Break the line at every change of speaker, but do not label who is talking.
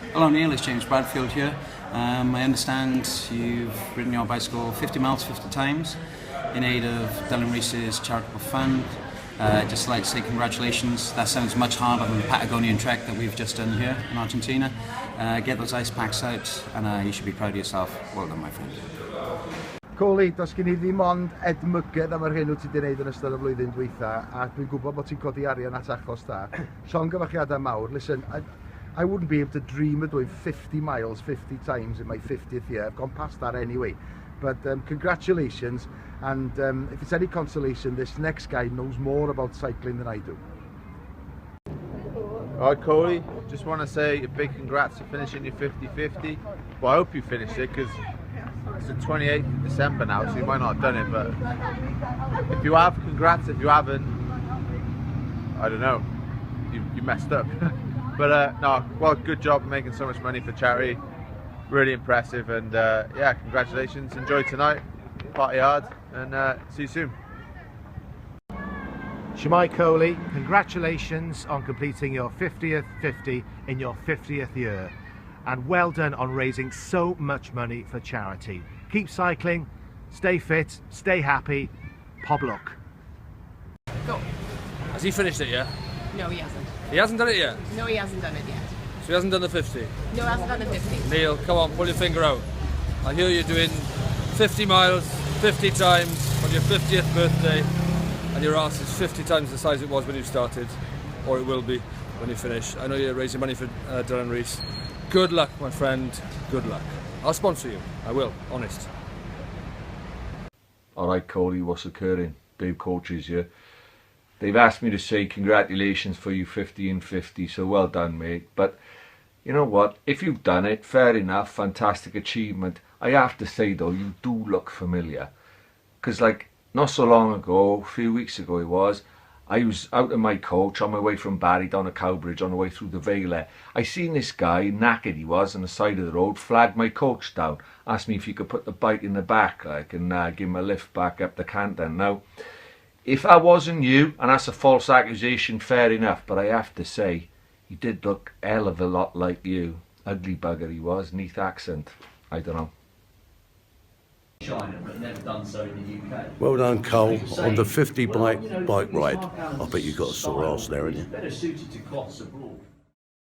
Hello Neil, it's James Bradfield here. I understand you've ridden your bicycle 50 miles 50 times in aid of Dylan Rees's charitable fund. Just like to say congratulations. That sounds much harder than the Patagonian trek that we've just done here in Argentina. Get those ice packs out and you should be proud of yourself. Well done, my friend.
Coley, does gen i ddim ond edmygedd am yr hyn wyt ti wedi gwneud yn ystod y flwyddyn dwytha, a dwi'n gwybod bod ti'n codi arian at achos da. Llongyfarchiadau mawr. Listen, I wouldn't be able to dream of doing 50 miles 50 times in my 50th year. I've gone past that anyway. But congratulations, and if it's any consolation, this next guy knows more about cycling than I do.
Alright Coley, just want to say a big congrats for finishing your 50-50. Well, I hope you finished it because it's the 28th of December now, so you might not have done it, but if you have, congrats. If you haven't, I don't know, you messed up. But no, well, good job making so much money for charity. Really impressive, and yeah, congratulations. Enjoy tonight, party hard, and see you soon.
Shemai Coley, congratulations on completing your 50th 50 in your 50th year, and well done on raising so much money for charity. Keep cycling, stay fit, stay happy, Poblock.
Go.
Has he finished it yet?
No, he hasn't.
He hasn't done it yet?
No, he hasn't done it yet.
So he hasn't done the 50?
No, he hasn't done the 50.
Neil, come on, pull your finger out. I hear you're doing 50 miles, 50 times on your 50th birthday, and your arse is 50 times the size it was when you started, or it will be when you finish. I know you're raising money for Dylan Rees. Good luck, my friend, good luck. I'll sponsor you, I will, honest.
Alright Coley, what's occurring? Dave Coaches here. They've asked me to say congratulations for you 50 and 50, so well done mate. But you know what, if you've done it, fair enough, fantastic achievement. I have to say though, you do look familiar. Because like, not so long ago, a few weeks ago it was, I was out in my coach on my way from Barry down to Cowbridge on the way through the Vale there. I seen this guy, knackered he was, on the side of the road, flagged my coach down, asked me if he could put the bike in the back, like, and give him a lift back up the Canton. Now, if I wasn't you, and that's a false accusation, fair enough, but I have to say, he did look a hell of a lot like you. Ugly bugger he was, neath accent. I don't know.
China, but never done so in the UK.
Well done, Cole, on the 50 bike ride. I bet you got a sore arse there, haven't you?
Better suited to cloths abroad.